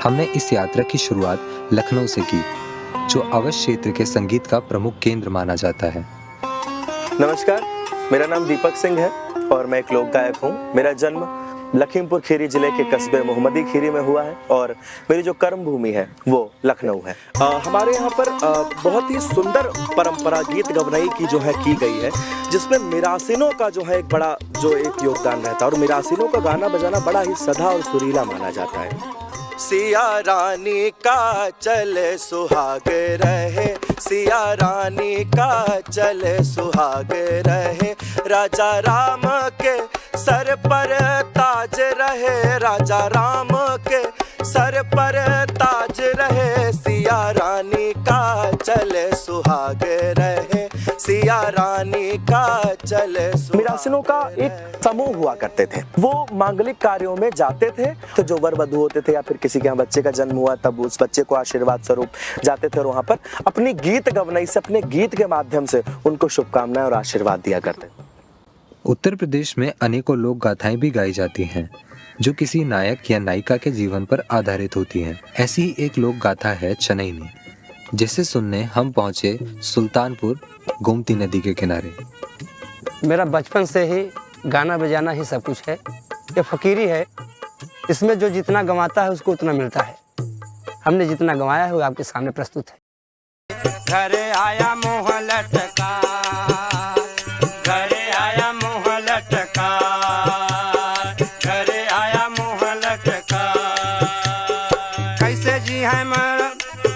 हमने इस यात्रा की शुरुआत लखनऊ से की, जो अवध क्षेत्र के संगीत का प्रमुख केंद्र माना जाता है। नमस्कार, मेरा नाम दीपक सिंह है और मैं एक लोक गायक हूँ। मेरा जन्म लखीमपुर खीरी जिले के कस्बे मोहम्मदी खीरी में हुआ है और मेरी जो कर्म भूमि है वो लखनऊ है। हमारे यहाँ पर बहुत ही सुंदर परंपरा गीत गवनई की जो है की गई है, जिसमें मिरासिनों का जो है एक योगदान रहता है और मिरासिनों का गाना बजाना बड़ा ही सधा और सुरीला माना जाता है। सिया रानी का चले सुहाग रहे, सिया रानी का चले सुहाग रहे, राजा राम के सर पर ताज रहे, राजा राम के सर पर ताज रहे, सिया रानी का चले सुहाग रहे, सिया रानी का चले। मिरासिनों का एक समूह हुआ करते थे, वो मांगलिक कार्यों में जाते थे, तो जो वर वधू होते थे या फिर किसी के यहाँ बच्चे का जन्म हुआ तब उस बच्चे को आशीर्वाद स्वरूप जाते थे और वहाँ पर अपनी गीत गवनई से, अपने गीत के माध्यम से उनको शुभकामनाएं और आशीर्वाद दिया करते थे। उत्तर प्रदेश में अनेकों लोक गाथाएं भी गाई जाती हैं, जो किसी नायक या नायिका के जीवन पर आधारित होती हैं। ऐसी ही एक लोक गाथा है चनैनी, जिसे सुनने हम पहुंचे सुल्तानपुर गोमती नदी के किनारे। मेरा बचपन से ही गाना बजाना ही सब कुछ है, ये फकीरी है। इसमें जो जितना गंवाता है उसको उतना मिलता है। हमने जितना गंवाया है वो आपके सामने प्रस्तुत है। घर आया मोह लटका, घर आया मोह लटका, घर आया मोह लटका, कैसे जी है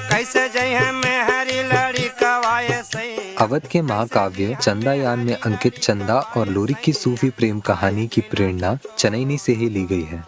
कैसे जई है मैं हरी लड़ी कवाए सही। अवध के महाकाव्य चंदायान में अंकित चंदा और लोरी की सूफी प्रेम कहानी की प्रेरणा चनैनी से ही ली गई है।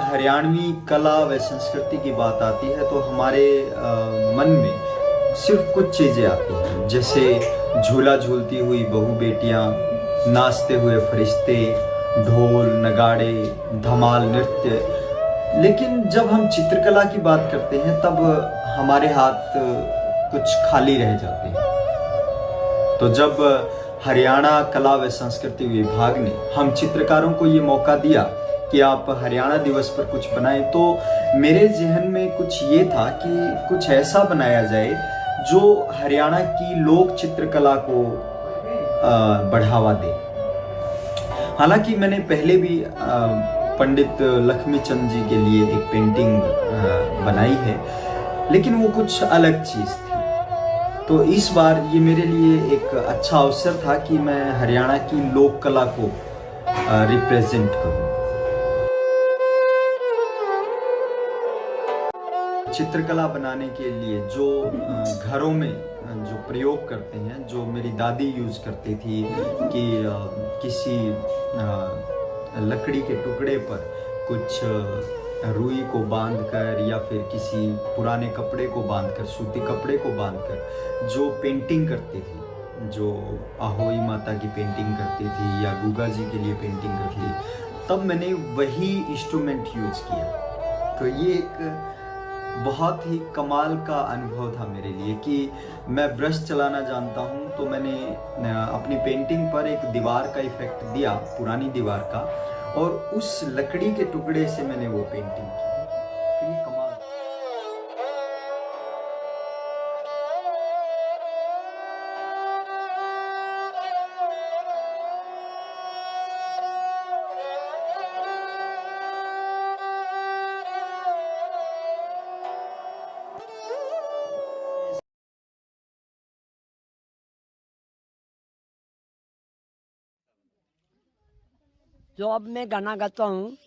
हरियाणवी कला व संस्कृति की बात आती है तो हमारे मन में सिर्फ कुछ चीज़ें आती हैं, जैसे झूला झूलती हुई बहू बेटियां, नाचते हुए फरिश्ते, ढोल नगाड़े, धमाल नृत्य। लेकिन जब हम चित्रकला की बात करते हैं तब हमारे हाथ कुछ खाली रह जाते हैं। तो जब हरियाणा कला व संस्कृति विभाग ने हम चित्रकारों को ये मौका दिया कि आप हरियाणा दिवस पर कुछ बनाएं, तो मेरे जहन में कुछ ये था कि कुछ ऐसा बनाया जाए जो हरियाणा की लोक चित्रकला को बढ़ावा दे। हालांकि मैंने पहले भी पंडित लक्ष्मीचंद जी के लिए एक पेंटिंग बनाई है, लेकिन वो कुछ अलग चीज़ थी। तो इस बार ये मेरे लिए एक अच्छा अवसर था कि मैं हरियाणा की लोक कला को रिप्रेजेंट करूं। चित्रकला बनाने के लिए जो घरों में जो प्रयोग करते हैं, जो मेरी दादी यूज करती थी कि किसी लकड़ी के टुकड़े पर कुछ रुई को बांधकर या फिर किसी पुराने कपड़े को बांधकर, सूती कपड़े को बांधकर जो पेंटिंग करती थी, जो आहोई माता की पेंटिंग करती थी या गुगा जी के लिए पेंटिंग करती थी, तब मैंने वही इंस्ट्रूमेंट यूज किया। तो ये एक बहुत ही कमाल का अनुभव था मेरे लिए कि मैं ब्रश चलाना जानता हूँ, तो मैंने अपनी पेंटिंग पर एक दीवार का इफेक्ट दिया, पुरानी दीवार का, और उस लकड़ी के टुकड़े से मैंने वो पेंटिंग की। तो ये कमाल। जो अब मैं गाना गाता हूँ,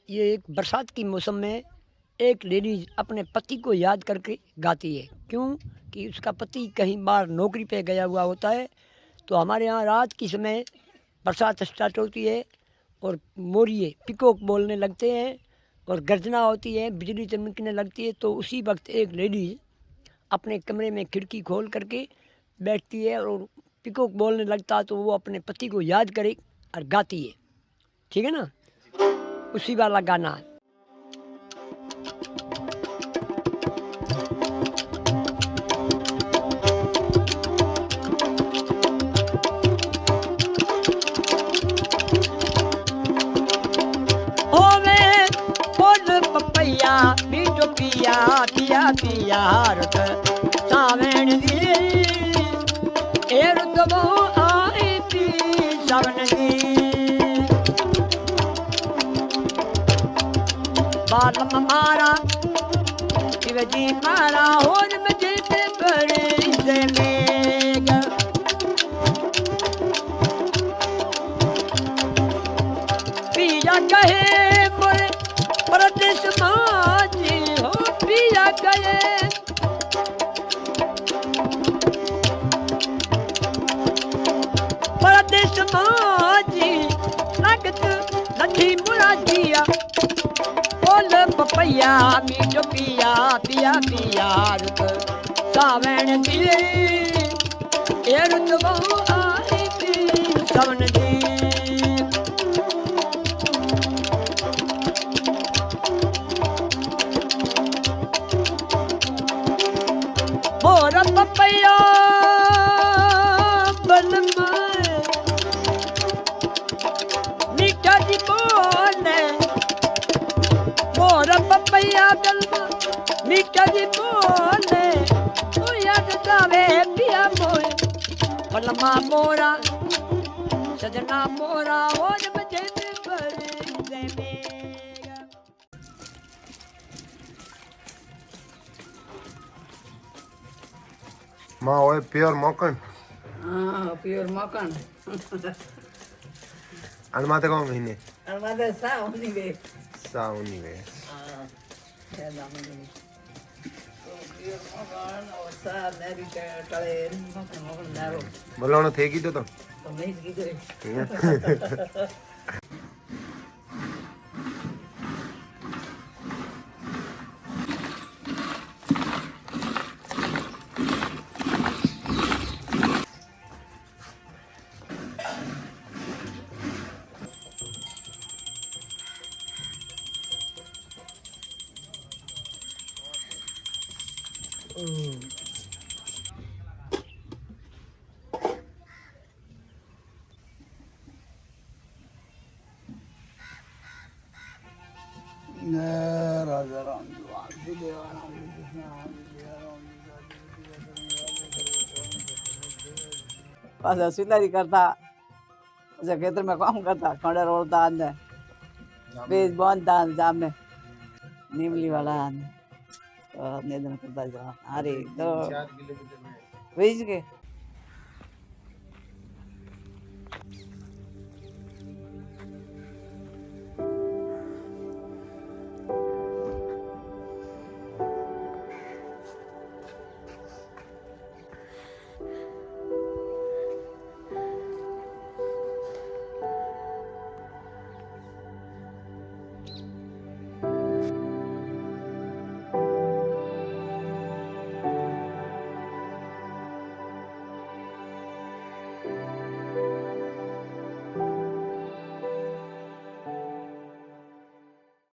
ये एक बरसात की मौसम में एक लेडीज अपने पति को याद करके गाती है। क्यों कि उसका पति कहीं बाहर नौकरी पे गया हुआ होता है। तो हमारे यहाँ रात के समय बरसात स्टार्ट होती है और मोरिये पिकॉक बोलने लगते हैं और गर्जना होती है, बिजली चमकने लगती है। तो उसी वक्त एक लेडीज अपने कमरे में खिड़की खोल करके बैठती है और पिकॉक बोलने लगता है। तो वो अपने पति को याद करे और गाती है। ठीक है ना, उसी वाला गाना है। पपैया मीठो पिया पिया पिया रुत सावण दी ए रुत वो आई पी सावण दी बालम मारा शिवजी मारा होर मजे पे बड़े से मेग पिया कहे मोरे परदेश माजी हो पिया गए परदेश माजी लागत लठी मुराजिया बोल पपैया मीठो पिया पिया पिया रुत सावण दी ए रुत वो आई पी सावण दी मोर पपैया बलमा मीठा जी बोले मोर पपैया बलमा मीठा जी बोले तू याद जावे पिया मोए बलमा मोरा सजना मोरा और मजे में बड़े में मां ओए प्योर मक्खन प्योर मक्खन अनमाते कौन महीने अलमादे साउनी वे साउनी वे प्योर मक्खन और सा नेरी टले मक्खन नारो बोलोनो थे की तो नहीं की दे राजा राम पास सिलाई करता अच्छा खेतर में काम करता खड़े रोड़ता अंदर बीज बांधता जाम में नीमली वाला अंदर तो निधन करता जा अरे तो बीज के